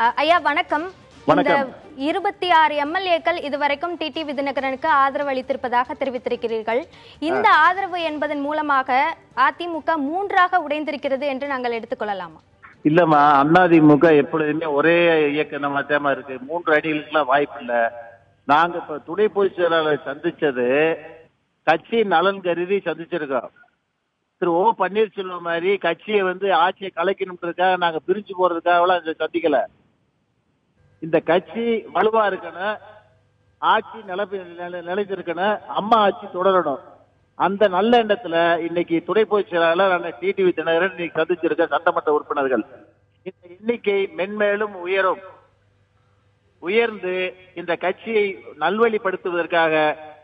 ஐயா வணக்கம். இந்த வணக்கம். 26 எம்எல்ஏக்கள் இதுவரைக்கும் டிடிவி தினகரனுக்கு ஆதரவு அளித்திருப்பதாக தெரிவித்திருக்கிறீர்கள். இந்த ஆதரவு என்பதன் மூலமாக அதிமுக மூன்றாக உடைந்திருக்கிறது என்று நாங்கள் எடுத்துக்கொள்ளலாமா? இல்லம்மா, அதிமுக எப்பொழுதுமே ஒரே இயக்கமா இருக்கு. 3 அணிகளுக்குலாம் வாய்ப்பு இல்ல. நாங்க இப்ப துணை பொதுச் செயலாளர் சந்திச்சது கட்சி நலன் கருதி சந்திச்சிருக்கோம். திரு ஓ பன்னீர்செல்வம் மாதிரி கட்சியை ஆட்சியை கலைக்கணும்ன்றதுக்காக நாங்க பிரிஞ்சு போறதுக்காக சந்திக்கல. இந்த கட்சி வலுவா இருக்கணும், ஆட்சி நிலைத்திருக்கணும், அம்மா ஆட்சி தொடரணும். அந்த நல்ல எண்ணத்துல இன்னைக்கு துணை பொதுச் செயலாளர் டிடிவி தினகரன் இன்னைக்கு சந்திச்சிருக்க சட்டமன்ற உறுப்பினர்கள் இந்த எண்ணிக்கை மென்மேலும் உயர்ந்து இந்த கட்சியை நல்வழிப்படுத்துவதற்காக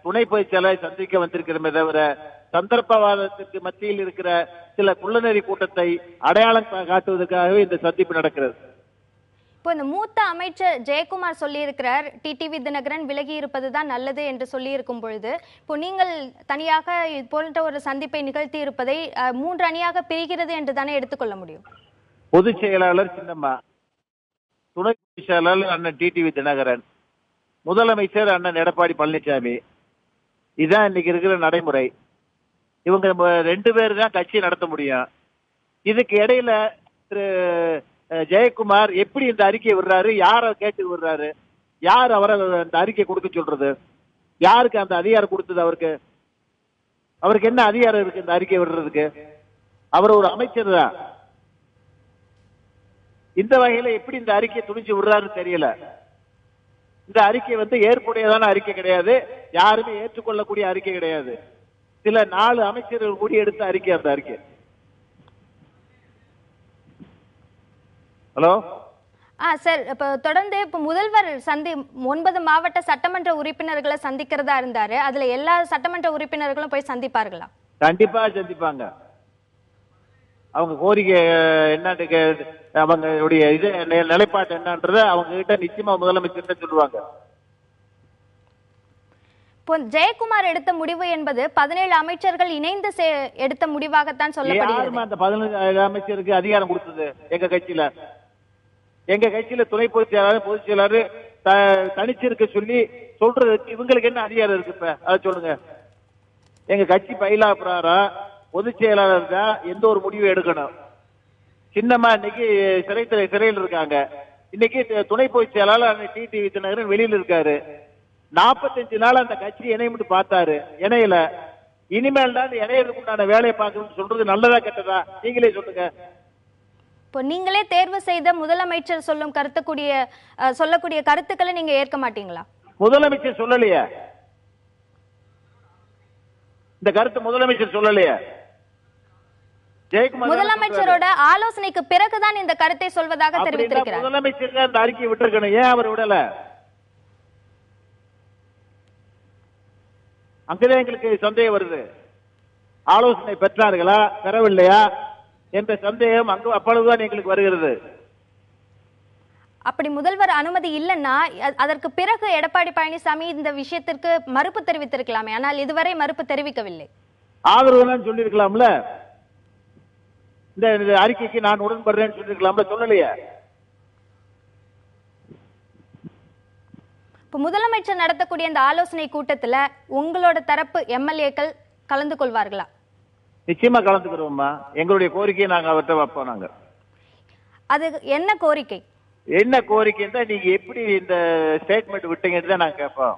துணை பொதுச் செயலாளர் சந்திக்க வந்திருக்கிறமே தவிர சந்தர்ப்பவாதத்திற்கு மத்தியில் இருக்கிற சில குள்ளநெறி கூட்டத்தை அடையாளம் காட்டுவதற்காகவே இந்த சந்திப்பு நடக்கிறது. இப்போ இந்த மூத்த அமைச்சர் ஜெயக்குமார் சொல்லியிருக்கிறார், டிடிவி தினகரன் விலகி இருப்பதுதான் நல்லது என்று சொல்லி இருக்கும் பொழுது, இப்போ நீங்கள் தனியாக இது போன்ற ஒரு சந்திப்பை நிகழ்த்தி இருப்பதை 3 அணியாக பிரிகிறது என்று தானே எடுத்துக்கொள்ள முடியும்? பொதுச் செயலாளர் சின்னம்மா, துணை பொதுச் செயலாளர் அண்ணன் டிடிவி தினகரன், முதலமைச்சர் அண்ணன் எடப்பாடி பழனிசாமி. இதுதான் இன்னைக்கு இருக்கிற நடைமுறை. இவங்க 2 பேர் தான் கட்சி நடத்த முடியும். இதுக்கு இடையில திரு ஜெயக்குமார் எப்படி இந்த அறிக்கையை விடுறாரு, யார கேட்டு விடுறாரு, யார் அவரை அந்த அறிக்கை கொடுக்க சொல்றது, யாருக்கு அந்த அதிகாரம் கொடுத்தது? அவருக்கு என்ன அதிகாரம் இருக்கு இந்த அறிக்கை விடுறதுக்கு? அவர் ஒரு அமைச்சர் தான். இந்த வகையில எப்படி இந்த அறிக்கையை துணிச்சு விடுறாருன்னு தெரியல. இந்த அறிக்கை ஏற்புடையதான அறிக்கை கிடையாது, யாருமே ஏற்றுக்கொள்ளக்கூடிய அறிக்கை கிடையாது. சில 4 அமைச்சர்கள் கூடி எடுத்த அறிக்கை அந்த அறிக்கை. ஹலோ சார், இப்ப தொடர்ந்து இப்ப முதல்வர் 9 மாவட்ட சட்டமன்ற உறுப்பினர்களை சந்திக்கிறதா இருந்தாரு. அதுல எல்லா சட்டமன்ற உறுப்பினர்களும் போய் சந்திப்பார்களா? கண்டிப்பா சந்திப்பாங்க. அவங்க கோரிக்கை என்னன்னு, அவங்களுடைய இது நிலைப்பாடு என்னன்றத அவங்க கிட்ட நிச்சயமா முதலமைச்சர் சொல்லுவாங்க. இப்போ ஜெயக்குமார் எடுத்த முடிவு என்பது 17 அமைச்சர்கள் இணைந்து எடுத்த முடிவாகத்தான் சொல்லப்படுகிறது. அந்த 17 அமைச்சருக்கு அதிகாரம் கொடுத்தது எங்க கட்சியில துணை பொதுச் செயலாளர் பொதுச் செயலாளர் தனிச்சிருக்க சொல்லி சொல்றதுக்கு இவங்களுக்கு என்ன அதிகாரம் இருக்கு? இப்ப அதை சொல்லுங்க. எங்க கட்சி பயிலா பிரகாரம் பொதுச் செயலாளர் தான் எந்த ஒரு முடிவு எடுக்கணும். சின்னம்மா இன்னைக்கு சிறையில் இருக்காங்க. இன்னைக்கு துணை பொதுச் செயலாளர் டிடிவி தினகரன் வெளியில இருக்காரு. 45 நாள் அந்த கட்சி இணையம்னு பார்த்தாரு, இணையல. இனிமேல் தான் இணையதுக்கு உண்டான வேலையை பார்க்கணும்னு சொல்றது நல்லதா கெட்டதா? நீங்களே சொல்லுங்க. இப்போ நீங்களே தேர்வு செய்த முதலமைச்சர் சொல்லக்கூடிய கருத்துக்களை நீங்க ஏற்க மாட்டீங்களா? முதலமைச்சர் சொல்லலையே இந்த கருத்து, முதலமைச்சர் சொல்லலையே. ஜெயக்குமார் முதலமைச்சரோட ஆலோசனைக்கு பிறகுதான் இந்த கருத்தை சொல்வதாக தெரிவித்திருக்கிறார். முதலமைச்சர் அந்த அறிக்கையை விட்டுருக்கணும், ஏன் அவர் விடல? அங்கதான் எங்களுக்கு சந்தேகம் வருது. ஆலோசனை பெற்றார்களா பெறவில்லையா என்ற சந்தேகம் அப்பொழுதுதான் எங்களுக்கு வருகிறது. அப்படி முதல்வர் அனுமதி இல்லைன்னா அதற்கு பிறகு எடப்பாடி பழனிசாமி இந்த விஷயத்திற்கு மறுப்பு தெரிவித்திருக்கலாமே, ஆனால் இதுவரை மறுப்பு தெரிவிக்கவில்லை. ஆதரவு சொல்லிருக்கலாம்ல, இந்த அறிக்கைக்கு நான் உடன்படுறேன்னு சொல்லிருக்கலாம்ல, சொல்லலையே. இப்ப முதலமைச்சர் நடத்தக்கூடிய இந்த ஆலோசனை கூட்டத்துல உங்களோட தரப்பு எம்எல்ஏக்கள் கலந்து கொள்வார்களா? நிச்சயமா கலந்துக்கிறோம்மா. எங்களுடைய கோரிக்கையை நாங்க அவர்கிட்ட வைப்போம். நாங்க அது என்ன கோரிக்கை? என்ன கோரிக்கை தான் நீங்க எப்படி இந்த ஸ்டேட்மெண்ட் விட்டீங்கன்னு தான் நாங்க கேட்போம்.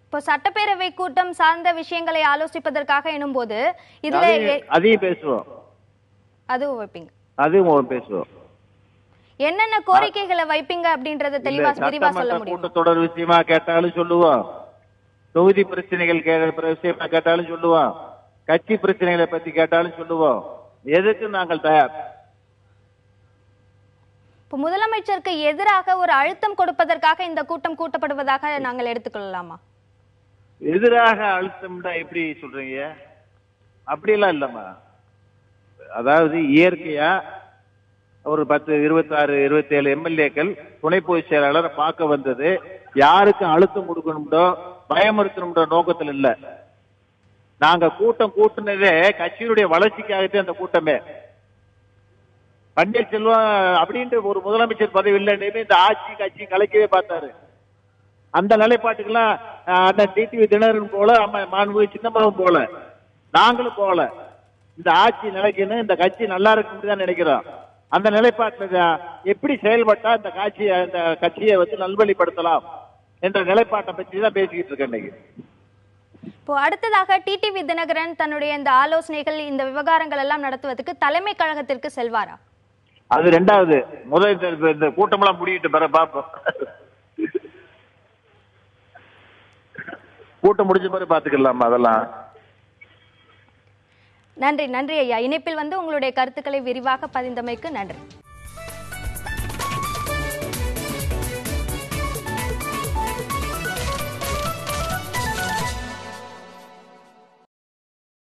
இப்போ சட்டப்பேரவை கூட்டம் சார்ந்த விஷயங்களை ஆலோசிப்பதற்காக எனும் போது இதுல அதையும் பேசுவோம், அதுவும் வைப்பீங்க? அதுவும் பேசுவோம். என்னென்ன கோரிக்கைகளை வைப்பீங்க அப்படின்றத விரிவா சொல்ல முடியும்? கூட்டத்தொடர் விஷயமா கேட்டாலும் சொல்லுவோம், தொகுதி பிரச்சனைகள் விஷயமா கேட்டாலும் சொல்லுவோம், கட்சி பிரச்சனைகளை பத்தி கேட்டாலும் சொல்லுவோம். எதுக்கு நாங்கள் தயார். இப்போ முதலமைச்சருக்கு எதிராக ஒரு அழுத்தம் கொடுப்பதற்காக இந்த கூட்டம் கூட்டப்படுவதாக நாங்கள் எடுத்துக்கொள்ளலாமா? எதிராக அழுத்தம் எப்படி சொல்றீங்க? அப்படியெல்லாம் இல்லம்மா. அதாவது இயற்கையா ஒரு 10, 26, 27 எம்எல்ஏக்கள் துணை பொதுச் செயலாளர் பார்க்க வந்தது யாருக்கு அழுத்தம் கொடுக்கணும்டோ பயமுறுத்தணும்ன்ற நோக்கத்தில் இல்ல. நாங்க கூட்டம் கூட்டினதே கட்சியினுடைய வளர்ச்சிக்காகத்தான் அந்த கூட்டமே. பன்னீர்செல்வம் அப்படின்ட்டு ஒரு முதலமைச்சர் பதவி இல்லைன்னு இந்த ஆட்சி கட்சி கலைக்கவே பார்த்தாரு. அந்த நிலைப்பாட்டுக்கெல்லாம் அந்த டிடிவி தினகரன் போல மாண்புமிகு சின்னம்மாவும் போல நாங்களும் போல. இந்த ஆட்சி நிலைக்கணும், இந்த கட்சி நல்லா இருக்குன்னு தான் நினைக்கிறோம். அந்த நிலைப்பாட்டில் எப்படி செயல்பட்டா இந்த கட்சியை நல்வழிப்படுத்தலாம் என்ற நிலைப்பாட்டை பற்றி தான் பேசிக்கிட்டு இருக்கேன் இன்னைக்கு. இப்போ அடுத்ததாக டிடிவி தினகரன் தன்னுடைய இந்த ஆலோசனைகள், இந்த விவகாரங்கள் எல்லாம் நடத்துவதற்கு தலைமை கழகத்திற்கு செல்வாரா? அது ரெண்டாவது. முதல் இந்த கூட்டமெல்லாம் முடியிட்டு பெற பார்ப்போம். கூட்டம் முடிஞ்ச பிறகு பாத்துக்கலாமா அதெல்லாம். நன்றி ஐயா. இணைப்பில் உங்களுடைய கருத்துக்களை விரிவாக பதிந்தமைக்கு நன்றி.